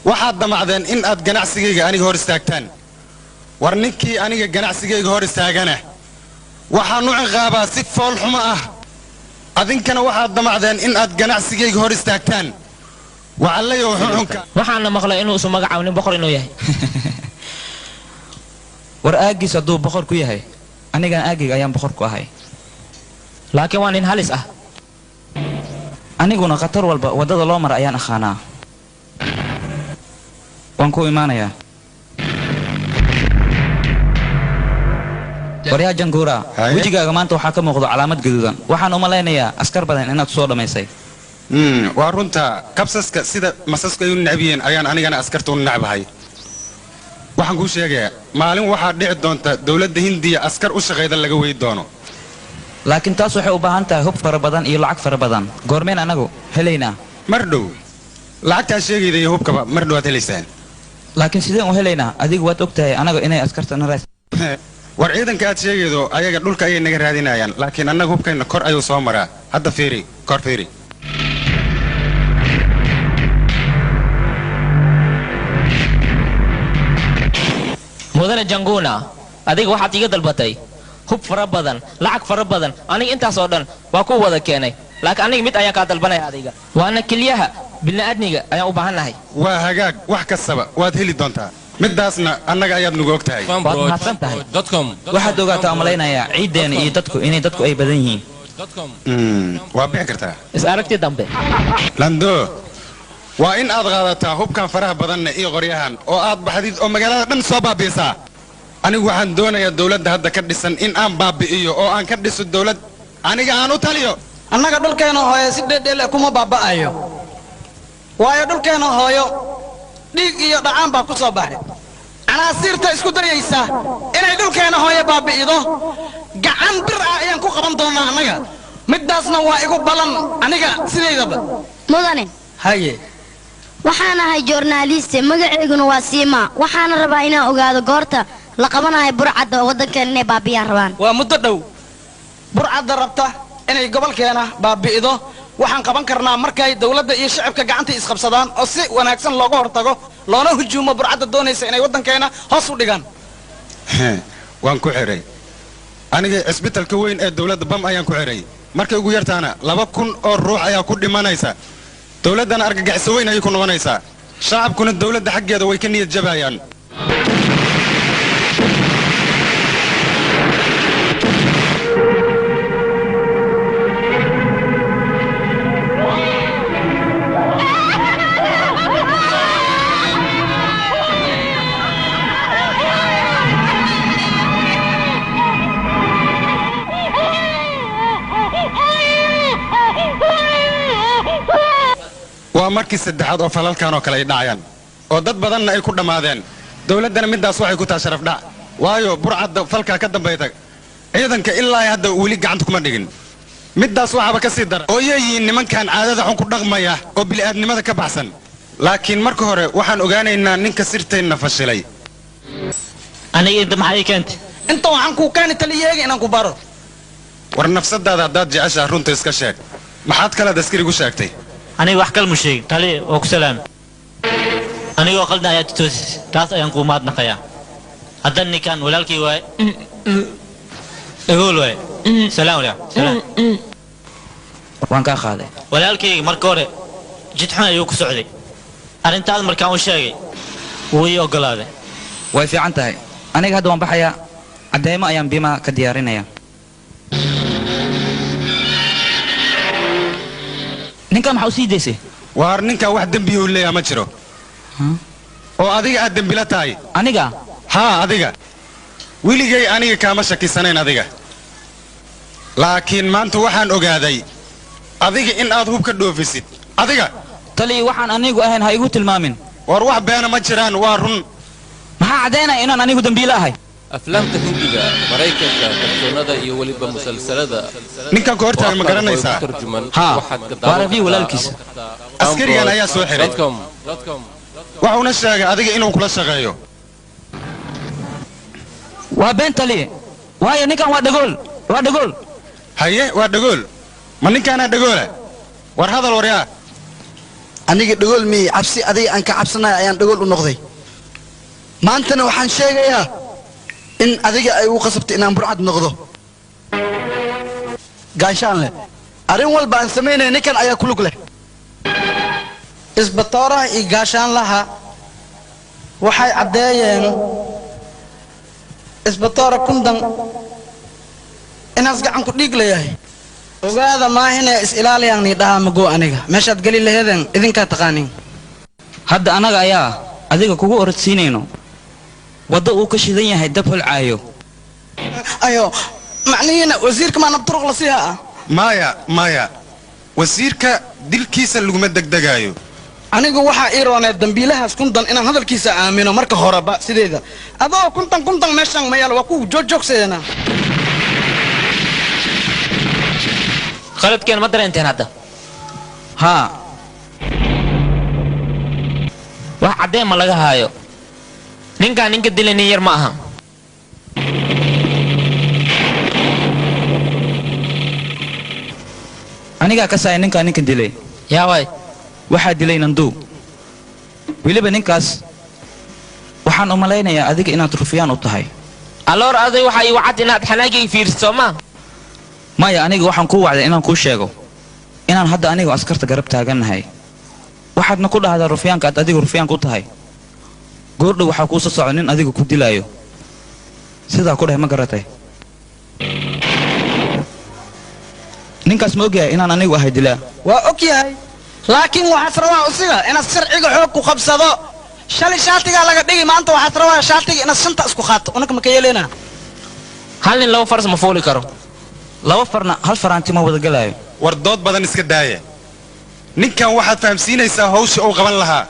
waxaad damacdeen in aad ganacsigayga aniga hor istaagtaan war ninkii aniga ganacsigayga hor istaagana waxaan u ciqaabaa si fool xumo ah adinkana waxaad damacdeen in aad ganacsigayga hor istaagtaan waxaalayow xunxunka waxaan la maqlay inuu isu magacaabo nin boqor inuu yahay war aagiis hadduu boqor ku yahay anigana aagayga ayaan boqor ku ahay laakiin waa nin halis ah aniguna khatar walba waddada loo mara ayaan aqaanaa waan ku imaanayaa waryaa janguura wejigaaga maanta waxaa ka muuqdo calaamad gaduudan waxaan u malaynayaa askar badan inaad soo dhammaysay waa runta kabsaska sida masaska ay u necbiyeen ayaan anigana askarta u necbahay waxaan kuu sheegayaa maalin waxaa dhici doonta dowladda hindiya askar u shaqayda laga wey doono laakiin taas waxay u baahan tahay hub fara badan iyo lacag fara badan goormeen anagu helaynaa mar dhow lacagtaa sheegayda iyo hubkaba mar dhow aad helaysaan laakiin sideen u helaynaa adigu waad og tahay anaga inay askarta narays war ciidanka aad sheegaydo ayaga dhulka ayay naga raadinayaan laakiin annaga hubkayna kor ayuu soo maraa hadda fiiri kor fiiri mudane janguna adiga waxaad iga dalbatay hub fara badan lacag fara badan aniga intaas oo dhan waa ku wada keenay laakiin aniga mid ayaan kaa dalbanaya adiga waana keliyaha bini'aadmiga ayaan u baahannahay waa hagaag wax kastaba waad heli doontaa midaasna annaga ayaad nugu og tahay waad mahadsan tahay waxaad ogaataa malaynayaa ciiddeena iyo dadku inay dadku ay badan yihiin waa bixi kartaa is aragti dambe lando waa in aad qaadataa hubkan faraha badanna iyo qoryahan oo aad baxdid oo magaalada dhan soo baabi'isaa anigu waxaan doonayaa dawladda hadda ka dhisan in aan baabi'iyo oo aan ka dhiso dawlad aniga aan u taliyo annaga dhulkeena hooyo si dheedheele kuma baaba'ayo waayo dhulkeena hooyo dhiig iyo dhacaan baa ku soo baxay canaasiirta isku dayaysa inay dhulkeena hooyo baabi'ido gacan bir ah ayaan ku qaban doonaa annaga middaasna waa igu ballan aniga sidaydaba mudane haye waxaan ahay joornaaliste magaceyguna waa siima waxaana rabaa inaan ogaado goorta la qabanayo burcadda oo waddankeena inay baabiyaan rabaan waa muddo dhow burcadda rabta inay gobolkeena baabi'ido waxaan qaban karnaa markay dawladda iyo shacabka gacanta isqabsadaan oo si wanaagsan looga hortago loona hujuumo burcadda doonaysa inay waddankeena hoos u dhigaan waan ku xiray aniga cisbitalka weyn ee dawladda bam ayaan ku xiray markay ugu yartaana 2,000 oo ruux ayaa ku dhimanaysa dawladdana argagaxiso weyn ayay ku noqonaysaa shacabkuna dawladda xaggeeda way ka niyad jabayaan waa markii saddexaad oo falalkan oo kale ay dhacayaan oo dad badanna ay ku dhammaadeen dawladdana middaas waxay ku tahay sharaf dhac waayo burcadda falkaa ka dambayta ciidanka ilaa hadda weli gacanta kuma dhigin middaas waxaaba ka sii dara oo yeeyihiin nimankan caadada xun ku dhaqmaya oo bili'aadnimada ka baxsan laakiin marka hore waxaan ogaanaynaa ninka sirteenna fashilay aniga inta maxay keentay inta waxaan kuu keeni taliyeega inaan ku baro war nafsadaada haddaad jeceshaha runta iska sheeg maxaad kalaad askarigu sheegtay aniga wax kalmu sheegin tali oo ku salaam anigoo qaldan ayaa tutoosis taas ayaan kuu mahadnaqayaa haddan ninkan walaalkii waaye egool waaye salaam salaam waan kaa qaaday walaalkayga marka hore jid xun ayuu ku socday arrintaas markaan u sheegay wuu ii oggolaaday way fiican tahay aniga hadda waan baxayaa caddeemo ayaan biima ka diyaarinaya ninkan maxaa u sii daysay waar ninkan wax dembiyuu leeyaha ma jiro oo adiga aad dembila tahay aniga haa adiga weligay aniga kaama shakisanayn adiga laakiin maanta waxaan ogaaday adiga in aad hub ka dhoofisid adiga tali waxaan anigu ahayn ha igu tilmaamin war wax beena ma jiraan waa run maxaa caddaynaya inaan anigu dembiile ahay aflaamta hindiga maraykanka kartoonada iyo weliba musalsalada ninkan ka hortaaga ma garanaysaa haa waa rabii walaalkiisa askarigan ayaa soo xiray waxuuna sheegay adiga inuu kula shaqeeyo waa been tali waayo ninkan waa dhagool waa dhagool haye waa dhagool ma ninkaanaa dhagoola war hadal waryaa aniga dhagool miyey cabsi adiga aan ka cabsanayo ayaan dhagool u noqday maantana waxaan sheegayaa in adiga ay ugu qasabtay inaan burcad noqdo gaashaanle arrin walba aan samaynaya ninkan ayaa ku lug leh isbatooraha iyo gaashaanlaha waxay caddeeyeen isbatoora kundan inaas gacan ku dhiig leeyahay ogaada maahine is ilaaliyaan nii dhahaa mago aniga meeshaad geli laheedeen idinkaa taqaaniin hadda annaga ayaa adiga kugu orodsiinayno waddo uu ka shidan yahay dab holcaayo ayo macnihiina wasiirka maa nabturuq la siiha ah maya wasiirka dilkiisa laguma degdegaayo anigu waxaa ii rooneed dambiilahaas kundan inaan hadalkiisa aamino marka horeba sideeda adoo kuntan meeshaan mayaal waa ku joogjoogsadeena qaladkeen ma dareenteen hadda haa wax caddeen ma laga haayo ninkaan ninka dilay nin yar ma aha anigaa ka saaya ninkaa ninkan dilay yaa waay waxaa dilay nanduu weliba ninkaas waxaan u malaynayaa adiga inaad rufyaan u tahay alloor aday waxaa ii wacad inaad xanaagay fiirsid soo maa maya aniga waxaan kuu wacday inaan kuu sheego inaan hadda aniga askarta garab taagannahay waxaadna ku dhahdaa rufyaanka aad adiga rufyaanka u tahay goordhow waxaa kuu soo soco nin adiga ku dilaayo sidaa ku dheh ma garatay ninkaas ma ogyahay inaan anigu ahay dilaa waa og yahay laakiin waxaas rabaa usiga inaad sharciga xoog ku qabsado shalay shaatigaa laga dhigi maanta waxaas rabaa shaatiga inaad shanta isku qaato unaka maka yeelena hal nin laba faras ma fuuli karo laba farna hal faraanti ma wada galaayo war dood badan iska daaya ninkan waxaad fahamsiinaysaa hawsha uu qaban lahaa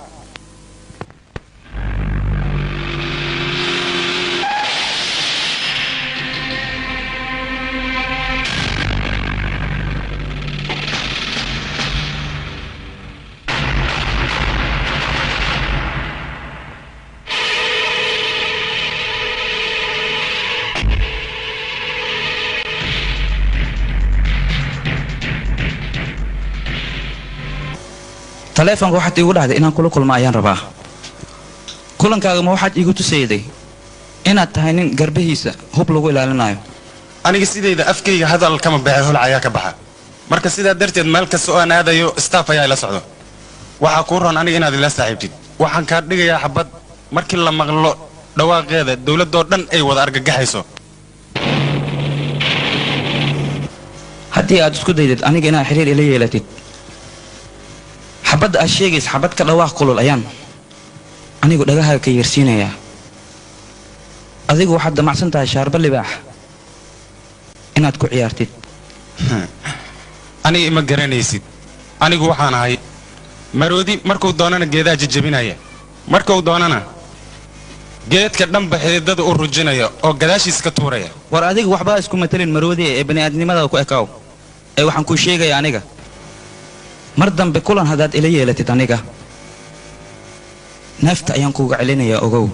taleefanka waxaad iigu dhahday inaan kula kulmo ayaan rabaa kulankaaga ma waxaad iigu tusayday inaad tahay nin garbahiisa hub lagu ilaalinayo aniga sidayda afkayga hadal kama baxay holca ayaa ka baxa marka sidaa darteed meel kasta oo aan aadayo staff ayaa ila socdo waxaa kuu roon aniga inaad ila saaxiibtid waxaan kaa dhigayaa xabad markii la maqlo dhawaaqeeda dowladdoo dhan ay wada argagaxayso haddii aad isku daydid aniga inaad xiriir ila yeelatid xabadda aad sheegaysa xabad ka dhawaaq kulul ayaan anigu dhagahaaga ka yeersiinayaa adigu waxaad damacsan tahay shaarba libaax inaad ku ciyaartid aniga ima garanaysid anigu waxaan ahay maroodi markuu doonana geedaha jajabinaya markuu doonana geedka dhanba xididada u rujinaya oo gadaashiisa ka tuuraya war adiga waxbaa isku matalin maroodi ee bani'aadnimada ku ekaaw ee waxaan kuu sheegayaa aniga mar dambe kulan haddaad ila yeelatid aniga neefta ayaan kuuga celinayaa ogow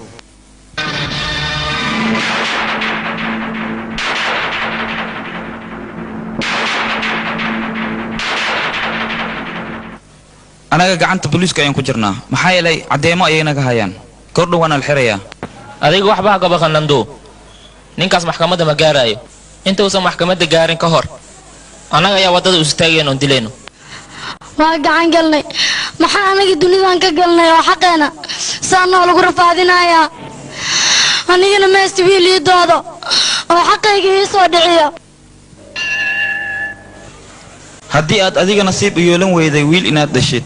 anaga gacanta booliiska ayaan ku jirnaa maxaa yeelay caddeemo ayay naga hayaan kordhow waana la xirayaa adiga waxba ha gaba khananduu ninkaas maxkamadda ma gaaraayo intuusan maxkamadda gaarin ka hor annaga ayaa waddada istaageen oon dilayno waa gacan galnay maxaa anaga dunidan ka galnay oo xaqeena saanoo lagu rafaadinayaa anigana meesti wiil ii doodo oo xaqayga ii soo dhiciyo haddii aad adiga nasiib u yeelan weyday wiil inaad dhashid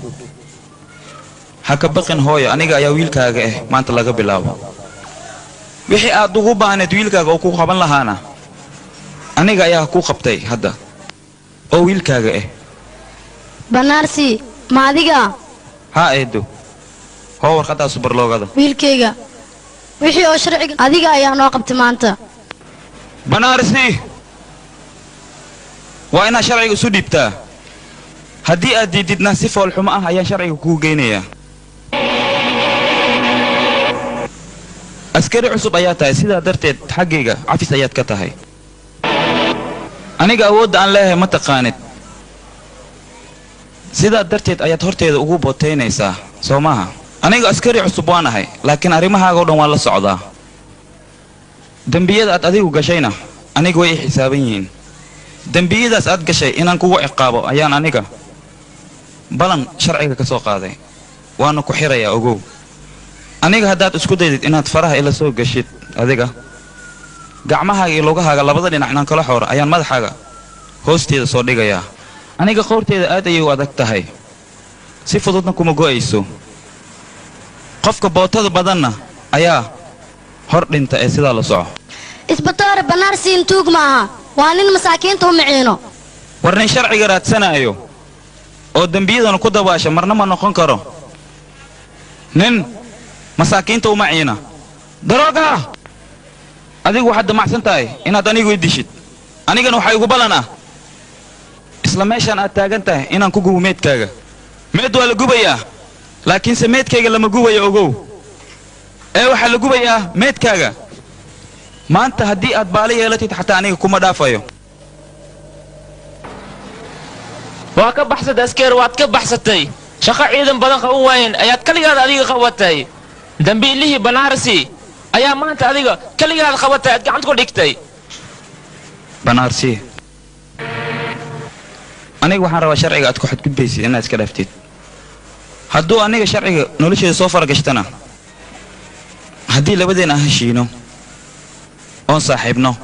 ha ka baqin hooyo aniga ayaa wiilkaaga ah maanta laga bilaabo wixii aad ugu baahneed wiilkaaga oo ku qaban lahaana aniga ayaa ku qabtay hadda oo wiilkaaga ah banaarsi ma adiga haa eedo hoo warqadaasu barloogada wiilkayga wixii oo sharciga adiga ayaa noo qabtay maanta banaarsi waa inaad sharciga isu dhiibtaa haddii aad diididna si foolxumo ah ayaan sharciga kuu geynayaa askari cusub ayaa tahay sidaa darteed xaggayga cafis ayaad ka tahay aniga awoodda aan leeyahay ma taqaanid sidaa darteed ayaad horteeda ugu bootaynaysaa soo maaha aniga askari cusub waan ahay laakiin arrimahaaga oo dhan waan la socdaa dembiyada aad adigu gashayna aniga way i xisaaban yihiin dembiyadaas aad gashay inaan kugu ciqaabo ayaan aniga balan sharciga ka soo qaaday waana ku xirayaa ogow aniga haddaad isku daydid inaad faraha ila soo gashid adiga gacmahaaga iyo lugahaaga labada dhinac inaan kala xooro ayaan madaxaaga hoosteeda soo dhigayaa aniga qoorteeda aad ayay u adag tahay si fududna kuma go'ayso qofka bootada badanna ayaa hor dhinta ee sidaa la soco isbatoore banaarsiin tuug maaha waa nin masaakiinta u miciino war nin sharciga raadsanaayo oo dembiyadana ku dabaasha marna ma noqon karo nin masaakiinta uma ciina darooga adigu waxaad damacsan tahay inaad anigu i dishid anigana waxaa igu ballan ah isla meeshaan aad taagan tahay inaan ku gubo meedkaaga meed waa la gubayaa laakiinse meedkayga lama gubayo ogow ee waxaa la gubayaa meedkaaga maanta haddii aad baali yeelatid xataa aniga kuma dhaafayo waa ka baxsatay askeer waad ka baxsatay shaqo ciidan badan qaban waayeen ayaad kaligaada adiga qabatay dambiilihii banaarsi ayaa maanta adiga kaligaada qabatay aad gacanta ku dhigtay banaarsi aniga waxaan rabaa sharciga aad ku xadgudbaysid inaad iska dhaaftid hadduu aniga sharciga nolosheeda soo faragashtana haddii labadeena aan heshiino oon saaxiibno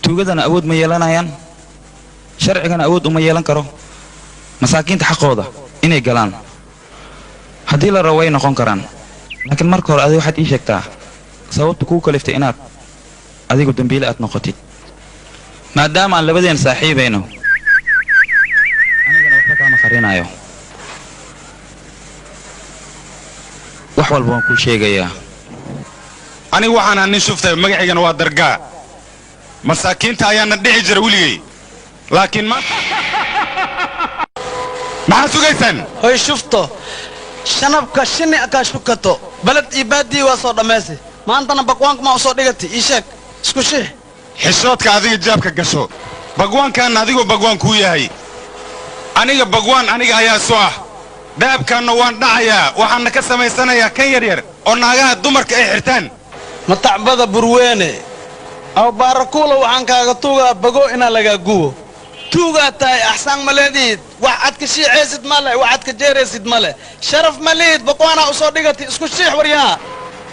tuugadana awood ma yeelanayaan sharcigana awood uma yeelan karo masaakiinta xaqooda inay galaan haddii la rabo way noqon karaan laakiin marka hore adiga waxaad ii sheegtaa sababta kuu kaliftay inaad adigu dembiile aad noqotid maadaama aan labadeena saaxiibayno anigana waxba kaama qarinayo wax walba waan kuu sheegayaa anigu waxaan nin shuftay magaciigana waa dargaa masaakiinta ayaana dhici jira weligay laakiin maxaad sugaysaan hoy shufto shanabka shini akaa shukato baled iyo baadii waa soo dhammaysi maantana bagwaanka maa u soo dhigatay ii sheeg isku shix xishoodka adiga jaabka gasho bagwaankaanna adigoo bagwaan kuu yahay aniga bagwaan aniga ayaa soo ah dahabkaanna waan dhacayaa waxaana ka samaysanayaa kan yaryar oo naagaha dumarka ay xirtaan matacbada burweene aw baarakuula waxaan kaaga tuugaa bago inaa lagaa gubo tuugaa tahay axsaan ma leediid wax aad ka shiicaysid ma leh wax aad ka jeeraysid ma leh sharaf ma liid bagwaanaa u soo dhigatay isku shiix waryaha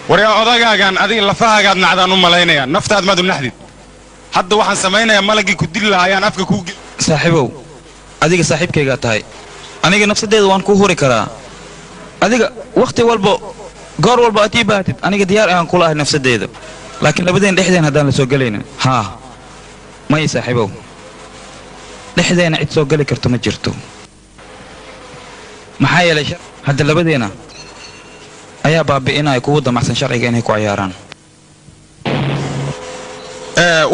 waryaa odagaagaan adiga lafahaagaad nacdaan u malaynayaa naftaad maad u naxdid hadda waxaan samaynayaa malagii ku dili lahaa ayaan afka kuu saaxiibow adiga saaxiibkaygaa tahay aniga nafsadeeda waan kuu huri karaa adiga wakhti walba goor walba aad ii baahatid aniga diyaar ayaan kula ahay nafsadeeda laakiin labadeen dhexdeen haddaan la soo gelaynin haa maya saaxiibow dhexdeena cid soo geli karto ma jirto maxaa yeelay hadda labadeena ayaa baabi'inaya kugu damacsan sharciga inay ku ciyaaraan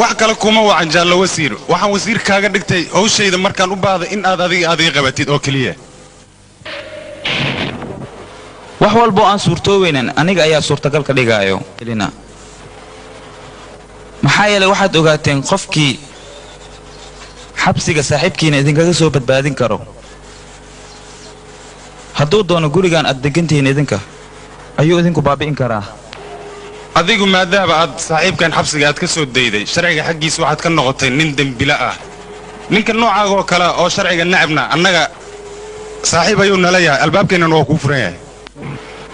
wax kale kuma wacan jaallo wasiir waxaan wasiir kaaga dhigtay hawshayda markaan u baahda in aad adiga qabatid oo keliya wax walbo aan suurtooweynan aniga ayaa suurtagal ka dhigaayo maxaa yeelay waxaad ogaateen qofkii xabsiga saaxiibkiina idinkaga soo badbaadin karo hadduu doono gurigaan aad degantihiin idinka ayuu idinku baabi'in karaa adigu maadaama aad saaxiibkan xabsiga aad ka soo dayday sharciga xaggiisa waxaad ka noqotay nin dembila ah ninka noocaagoo kale oo sharciga nacabna annaga saaxiib ayuu nala yahay albaabkeennana waa kuu furan yahay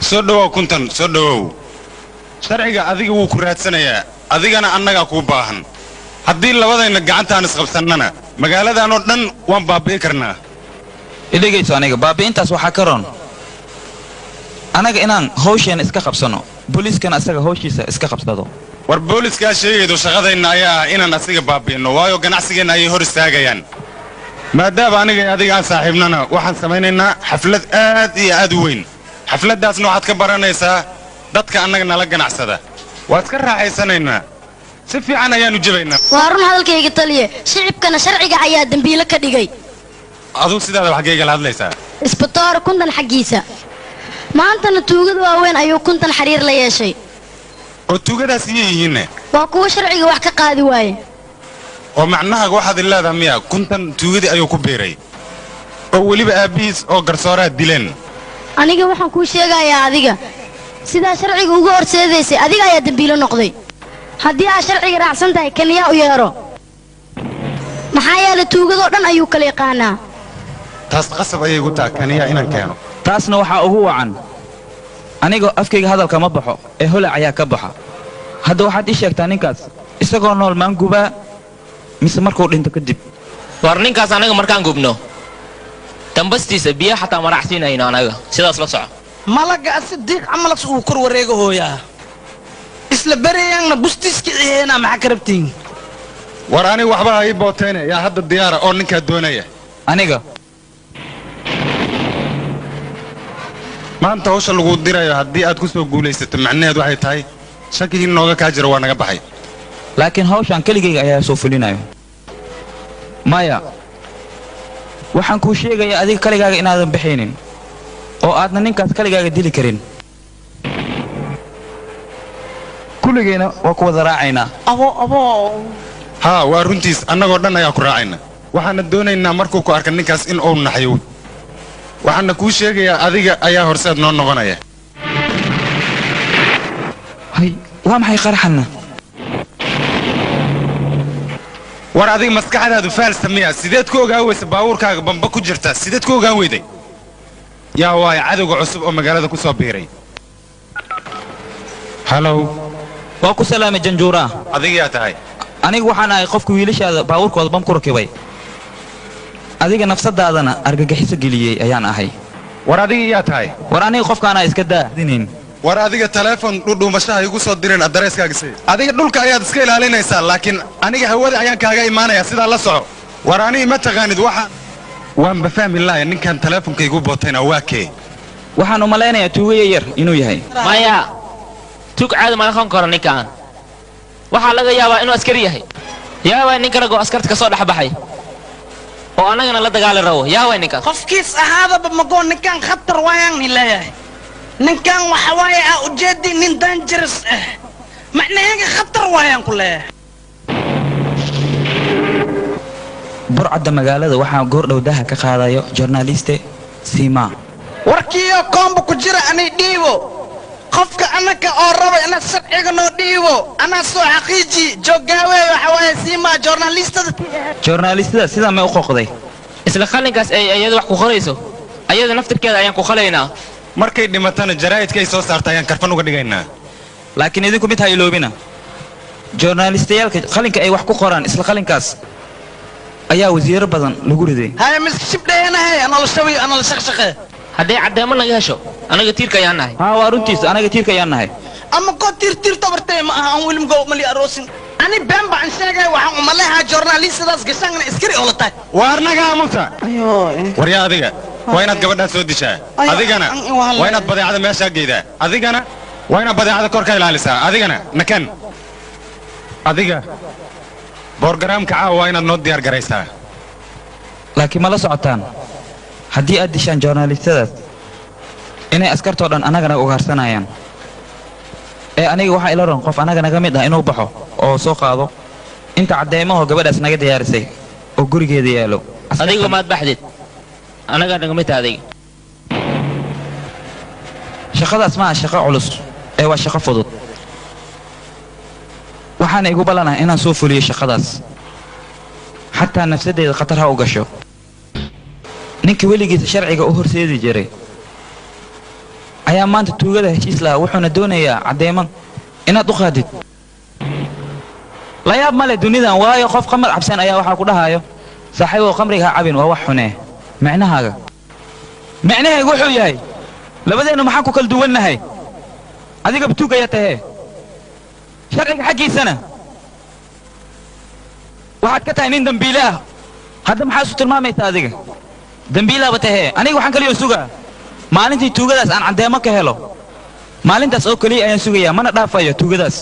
soo dhowow kuntan soo dhowow sharciga adiga wuu ku raadsanayaa adigana annagaa kuu baahan haddii labadayna gacantaan isqabsannana magaaladan oo dhan waan baabi'i karnaa idhegayso aniga baabi'intaas waxaa ka roon anaga inaan hawsheenna iska qabsanno booliiskana asaga hawshiisa iska qabsado war booliskaa sheegaydo shaqadayna ayaa ah inaan asiga baabi'inno waayo ganacsigeenna ayay hor istaagayaan maadaama aniga iyo adiga aan saaxiibnana waxaan samaynaynaa xaflad aad iyo aad u weyn xafladdaasna waxaad ka baranaysaa dadka annaga nala ganacsada waad ka raaxaysanaynaa si fiican ayaannu jebaynaa waa run hadalkayga taliye shicibkana sharciga ayaa dembiile ka dhigay aduu sidaada xaggayga la hadlaysaa isbatoore kuntan xaggiisa maantana tuugada waaweyn ayuu kuntan xiriir la yeeshay oo tuugadaas iyay yihiinne waa kuwa sharciga wax ka qaadi waaye oo macnahaga waxaad leedahay miya kuntan tuugadii ayuu ku biiray oo weliba aabbihiis oo garsooraad dileen aniga waxaan kuu sheegayaa adiga sidaa sharciga ugu horseedaysay adiga ayaa dembiilo noqday haddii aad sharciga raacsan tahay kan yaa u yeedho maxaa yeelay tuugadoo dhan ayuu kala yaqaanaa taas qasab ayay igu tahay kaniya inaan keeno taasna waxaa ugu wacan aniga afkayga hadalka ma baxo ee holac ayaa ka baxa hadda waxaad ii sheegtaa ninkaas isagoo nool maan gubaa mise markuu dhinto kadib war ninkaas anaga markaan gubno dambastiisa biyo xataa maracsiinayno anaga sidaas la soco malaga asidiiq camalas uu kor wareega hooyaa isla berayaanna bustiiska ciheena maxaa ka rabtiin war aniga waxba ha ii booteyne yaa hadda diyaara oo ninkaa doonaya aniga maanta hawsha lagu dirayo haddii aad ku soo guulaysato macnaheed waxay tahay shakigii nooga kaa jira waa naga baxay laakiin hawshaan keligayga ayaa soo fulinayo maya waxaan kuu sheegayaa adiga kaligaaga inaadan bixaynin oo aadna ninkaas kaligaaga dili karin kulligayna waa ku wada raacaynaa haa waa runtiis annagoo dhan ayaa ku raacayna waxaana doonaynaa markuu ku arka ninkaas in uu naxyo waxaana kuu sheegayaa adiga ayaa horseed noo noqonaya hay waa maxay qaraxanna war adiga maskaxdaadu faalsa miya sideed ku ogaan weysa baabuurkaaga bamba ku jirta sideed ku ogaan weyday yaa waaya cadowga cusub oo magaalada ku soo biiray halow waa ku salaamay janjuuraa adigayaa tahay aniga waxaan ahay qofka wiilashaada baabuurkooda bam ku rakibay adiga nafsadaadana argagixiso geliyey ayaan ahay war adiga yaa tahay war aniga qofkaanaa iska daadinayn war adiga teleefon dhudhuumashaha igu soo direen adreeskaaga si adiga dhulka ayaad iska ilaalinaysaa laakiin aniga hawada ayaan kaaga imaanaya sidaa la soco war aniga ma taqaanid waanba fahmi laaya ninkan teleefonka igu bootayna waa kee waxaan u malaynayaa tuugaya yar inuu yahay maya tug caadi ma noqon karo ninkaan waxaa laga yaabaa inuu askari yahay yaaway ninka ragoo askarta ka soo dhex baxay oo annagana la dagaali rabo yaaway ninkaas qofkiis ahaadaba magoo ninkaan khatar waayaan ni leeyahay ninkaan waxa waaye aa ujeedii nin dangerous ah macnaheega khatar waayaan ku leeyahay burcadda magaalada waxaa goordhow daha ka qaadayo journaliste Sima warkiyo koomba ku jira anay dhiibo qofka anaka oo raba ina sharciga noo dhiibo ana soo xaqiiji joogaawe waxa waaye Sima journalistada sida ma u qoqday isla qalinkaas ay ayada wax ku qorayso ayada naftirkeeda ayaan ku qalaynaa markay dhimatana jaraa'idka ay soo saartay ayaan karfan uga dhigaynaa laakiin idinku mid ha iloobina journalistayaalka qalinka ay wax ku qoraan isla qalinkaas ayaa wasiiro badan lagu riday haya miska shibdheena ana la shawi ana la shaqshaqe haddii caddeemo naga hesho anaga tiirka ayaan nahay haa waa runtiisa anaga tiirka ayaan nahay ama ko tiir tabartay ma aha aan wilim go mali aroosin ani bamba aan sheegay waxaan u maleeyaa journalistadaas gashangna iskari oo la tahay waarnaga amusa war yaa adiga waa inaad gabadhaa soo dishaa adigana waa inaad badeecada meeshaa geydaa adigana waa inaad badeecada kor ka ilaalisaa adigana nakan adiga borogaraamka caawa waa inaad noo diyaar garaysaa laakiin ma la socotaan haddii aad dishaan journalistadaas inay askartoo dhan annagana ugaarsanayaan ee aniga waxaa ila ron qof annaga naga mid ah inuu baxo oo soo qaado inta caddeymahoo gabadhaas naga diyaarisay oo gurigeeda yaalo adigu maad baxdid annagaa naga mid adiga shaqadaas maaha shaqo culus ee waa shaqo fudud waxaana igu ballanahay inaan soo fuliyo shaqadaas xataa nafsaddeeda khatar ha u gasho ninka weligiisa sharciga u horseedi jiray ayaa maanta tuugada heshiis lahaa wuxuuna doonayaa caddeeman inaad u qaadid la yaab male dunidan waayo qof qamar cabsan ayaa waxaa ku dhahayo saaxiibow qamriga ha cabin waa wax xunee micnahaaga micnahaygu wuxuu yahay labadeennu maxaan ku kala duwannahay adigaba tuug ayaa tahee sharciga xaggiisana waxaad ka tahay nin dambiile ah hadda maxaa isu tilmaamaysaa adiga dambiilaaba tahee aniga waxaan kaliyo sugaa maalintii tuugadaas aan caddeemo ka helo maalintaas oo keliya ayaan sugayaa mana dhaafayo tuugadaas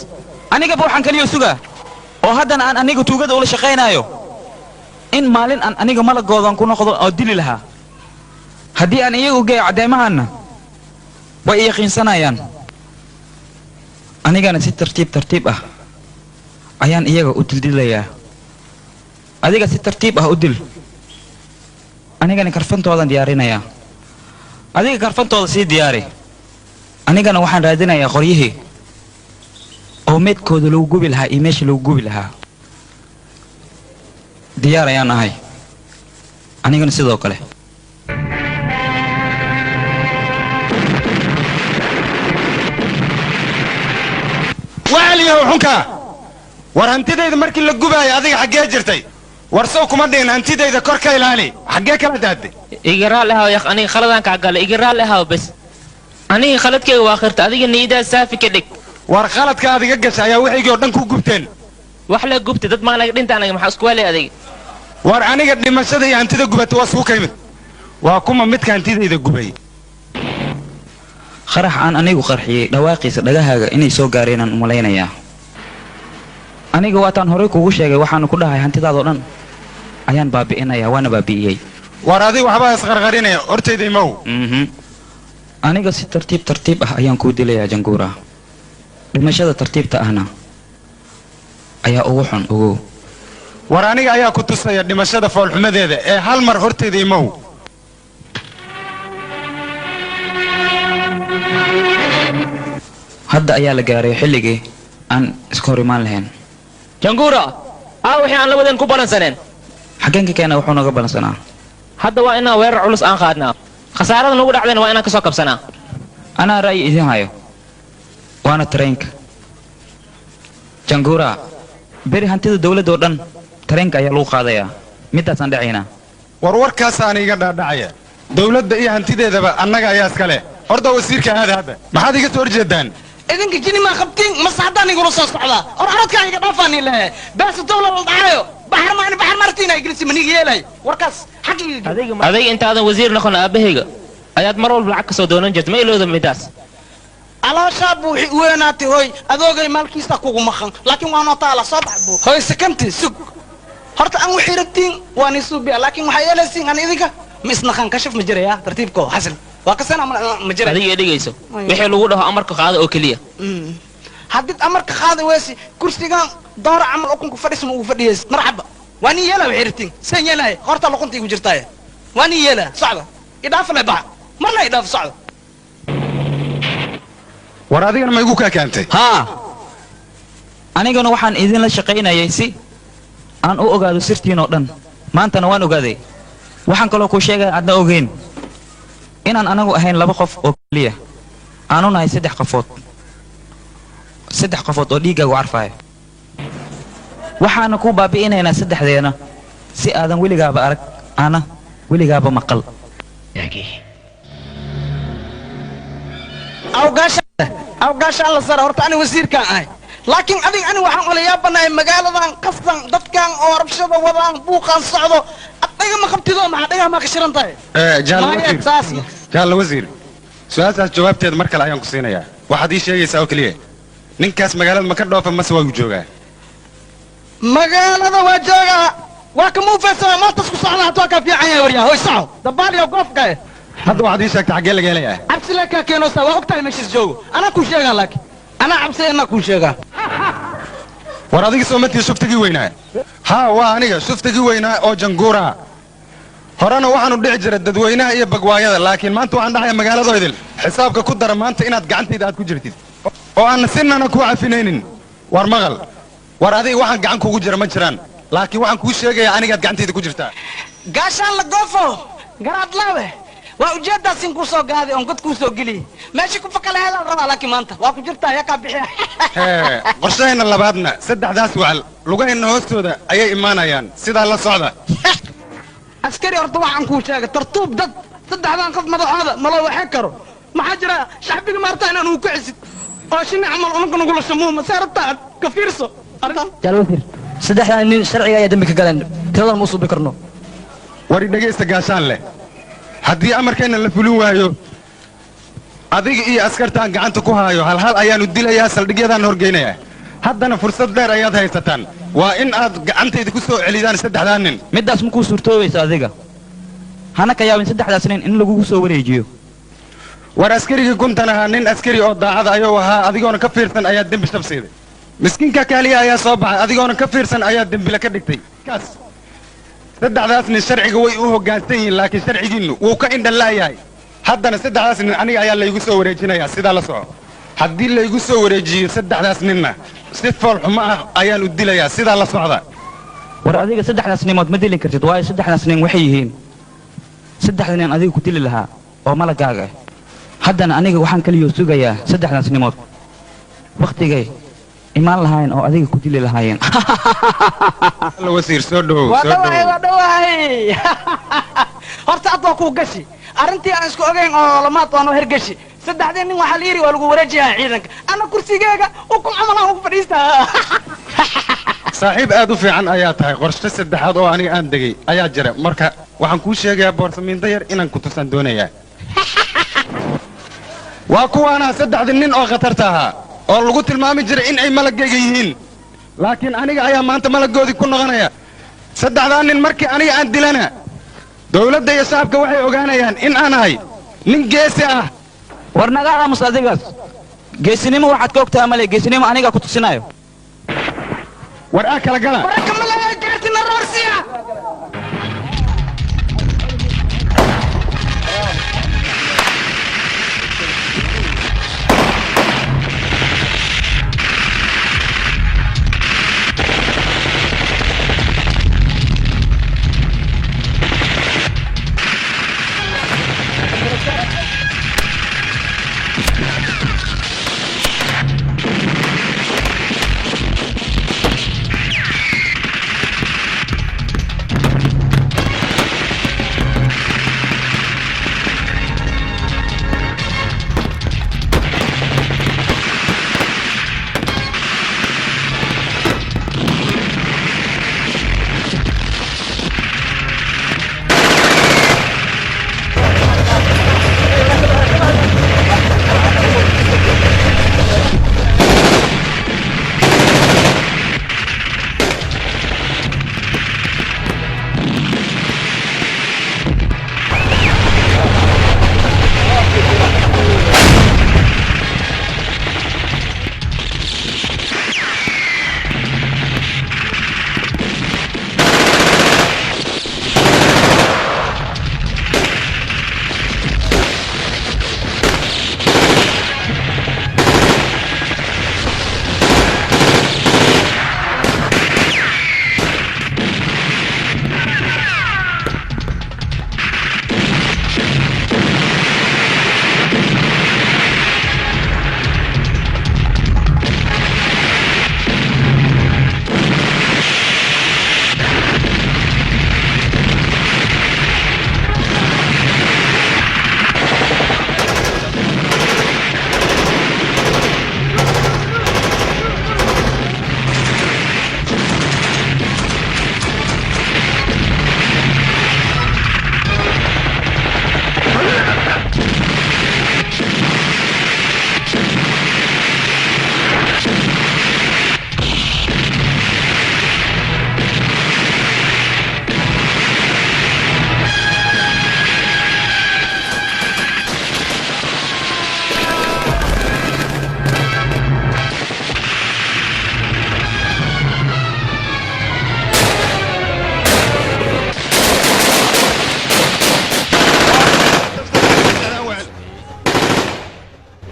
anigaba waxaan kaliyo sugaa oo haddana aan aniga tuugada ula shaqaynaayo in maalin aan aniga malagoodan ku noqdo oo dili lahaa haddii aan iyagu geeyo caddeemahanna way i yaqiinsanayaan anigana si tartiib ah ayaan iyaga u dildilayaa adiga si tartiib ah u dil anigana karfantoodan diyaarinayaa adiga karfantooda sii diyaari anigana waxaan raadinayaa qoryihii oo meedkooda lagu gubi lahaa iyo meesha lagu gubi lahaa diyaar ayaan ahay anigana sidoo kale waaliyahow xunkaa war hantidayda markii la gubaayo adiga xaggee jirtay war sow kuma dhihin hantidayda kor ka ilaali xaggee kala daadday igiraal ahaw yaq aniga khaladan kaa gala igiraal ahaw bas aniga khaladkayga waa khirta adiga niidaa saafi ka dhig war khaladka adiga gasha ayaa wixiygii oo dhan ku gubteen wax la gubtay dad maa naga dhinta anaga maxaa isku walay adiga war aniga dhimashada iyo hantida gubata waa isku kaymid waa kuma midka hantidayda gubay qarax aan anigu qarxiyey dhawaaqiisa dhagahaaga inay soo gaareenaan u malaynayaa aniga waataan horey kuugu sheegay waxaanu ku dhahay hantidaadoo dhan ayaan baabi'inayaa waana baabi'iyey war adiga waxbaa isqarqarinaya hortayda imow aniga si tartiib ah ayaan kuu dilayaa janguura dhimashada tartiibta ahna ayaa ugu xun ogow war aniga ayaa ku tusaya dhimashada foolxumadeeda ee hal mar hortayda imow hadda ayaa la gaaray xilligii aan iska hor imaan lahayn janguura wixii aan labadan ku balansaneen xaggeenka keena wuxuu naga balansanaa hadda waa inaan weerar culus aan qaadnaa khasaarada nagu dhacdayna waa inaan ka soo kabsanaa anaa ra'yi idin hayo waana tareenka janguura beri hantida dawladda oo dhan tareenka ayaa lagu qaadayaa midaasaan dhacaynaa war warkaasaana iga dhaadhacaya dawladda iyo hantideedaba annaga ayaa iska leh horta wasiirka aada hadda maxaad iga soo horjeedaan idinka jini maa qabtiin mase haddaan igula soo socdaa or aradkaa iga dhaafaani lehe beesa dawla la dhacayo baxar martiina ingilisi maniga yeelay warkaas xaqiiga adiga intaadan wasiir noqon aabahayga ayaad mar walba lacag ka soo doonan jirta ma ilowda midaas alaashaa buu weenaatay hoy adoogay maalkiisa kugu maqan laakiin waa noo taala soo bax buu hoy sakanti sug horta aan wixii rabtiin waa ni suubiya laakiin waxaa yeelaysiin aan idinka ma isnaqan kashaf ma jiraya tartiibko xasan waa kasana ma jira adiga dhigayso wixii lagu dhaho amarka qaada oo kaliya haddii amarka qaada weesi kursigan doora camal ukunku fadhisma ugu fadhiyeys marxaba waa ni yeela waxay rabtiin seen yeelahay horta luqunta igu jirtaaye waa ni yeela socda idhaaf le baxa marna idhaaf socda war adigana ma igu kaa keentay haa anigana waxaan idinla shaqaynayay si aan u ogaado sirtiin oo dhan maantana waan ogaaday waxaan kaloo kuu sheegaya aadna ogeyn inaan anagu ahayn laba qof oo keliya aanu nahay saddex qofood oo dhiiggaagu carfaya waxaana kuu baabi'inaynaa saddexdeena si aadan weligaaba arag ana weligaaba maqal awgaashaan la sara horta ani wasiirkaan ahay laakiin adiga ani waxaan ola yaabanahay magaaladan qasdan dadkan oo rabshada wadaan buuqaan socdo adhaga ma qabtido maxaa dhagaa maa ka shiran tahay jaalla wasiir su-aashaas jawaabteeda mar kale ayaan ku siinayaa waxaad ii sheegaysaa oo keliya ninkaas magaalada ma ka dhoofa mase waa uu joogaa magaalada waa joogaa waa ka muufeysama maantas ku socda hataa kaa fiican yahay waryaa hoy soco dabaaliyo goofka hadda waxaad ii sheegtay xaggee laga helayaa cabsile kaa keenoosa waa ogtahay meeshiis joogo anaa kuu sheegaa laakiin anaa cabsile anaa kuu sheegaa war adiga soomatii shuftigii weynaa haa waa aniga shuftigii weynaa oo janguura horena waxaanu dhici jira dadweynaha iyo bagwaayada laakiin maanta waxaan dhaxaya magaaladoydil xisaabka ku dara maanta inaad gacantayda aad ku jirtid oo aan sinana kuu cafinaynin war maqal war adiga waxaan gacan kugu jira ma jiraan laakiin waxaan kuu sheegayaa anigaad gacantayda ku jirtaa gaashaan la goofo garaad laawe waa ujeedaasin kuu soo gaaday oon god kuu soo geliyey meeshii ku fakalaheedaan rabaa laakiin maanta waa ku jirtaa yaa kaa bixiya qorshahayna labaadna saddexdaas wacal lugahayna hoostooda ayay imaanayaan sidaa la socda askari horta waxaan kuu sheegay tartuub dad saddexdan qof madaxooda malo waxee karo maxaa jira shacbiga maarta inaan uu ku cisid oo shini camal unanka nagula shamuuma see rabtaa aad ka fiirso jaalwasiir saddexdan nin sharciga ayaa dembi ka galeen tiradan ma u suubi karno wari dhegaysta gaashaan leh haddii amarkeenna la fulin waayo adiga iyo askartaan gacanta ku haayo halhal ayaanu dilayaa saldhigyadaan horgeynayaa haddana fursad dheer ayaad haysataan waa in aad gacantayda ku soo celidaan saddexdaa nin middaas makuu suurtoobaysa adiga hana ka yaabin saddexdaas nin in lagugu soo wareejiyo war askarigii guntan ahaa nin askari oo daacada ayuu ahaa adigoona ka fiirsan ayaa dembi shabsiiday miskiinka kaaliya ayaa soo baxay adigoona ka fiirsan ayaa dembile ka dhigtay kaas saddexdaas nin sharciga way u hoggaansan yihiin laakiin sharcigiinnu wuu ka indhan laayahay haddana saddexdaas nin aniga ayaa laygu soo wareejinayaa sidaa la soco haddii laygu soo wareejiyo saddexdaas ninna si fool xumo ah ayaan u dilayaa sidaa la socda war adiga saddexdaas nimood ma dilin kartid waayo saddexdaas nin waxay yihiin saddexda nin adiga ku dili lahaa oo malagaaga ah haddana aniga waxaan kaliyoo sugayaa saddexdaas nimood wakhtigay imaan lahaayeen oo adiga ku dili lahaayeen alla wasiir soo dhowow waa soo dhawahay dhowow waa dhawahay horta ad waa kuu gashi arrintii aan isku ogeyn oo lamaad waanoo hergashi saddexdii nin waxaa la yidhi waa lagu wareejiyaa ciidanka ana kursigeega ukun camalaan ugu fadhiistaa saaxiib aad u fiican ayaa tahay qorshe saddexaad oo aniga aan degay ayaa jira marka waxaan kuu sheegayaa boorsamiinta yar inaan ku tusaan doonayaa waa kuwaana saddexdii nin oo khatarta ahaa oo lagu tilmaami jiray in ay malaggayga yihiin laakiin aniga ayaa maanta malaggoodii ku noqonaya saddexdaa nin markii aniga aan dilana dowladda iyo shacabka waxay ogaanayaan in aan ahay nin geesi ah war naga aamus adigaas geesinimo waxaad ka ogtahay male geesinimo aniga ku tusinayo war aa kala gala wararka malaha geesina roorsiya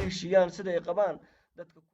heshiiyaan siday qabaan dadka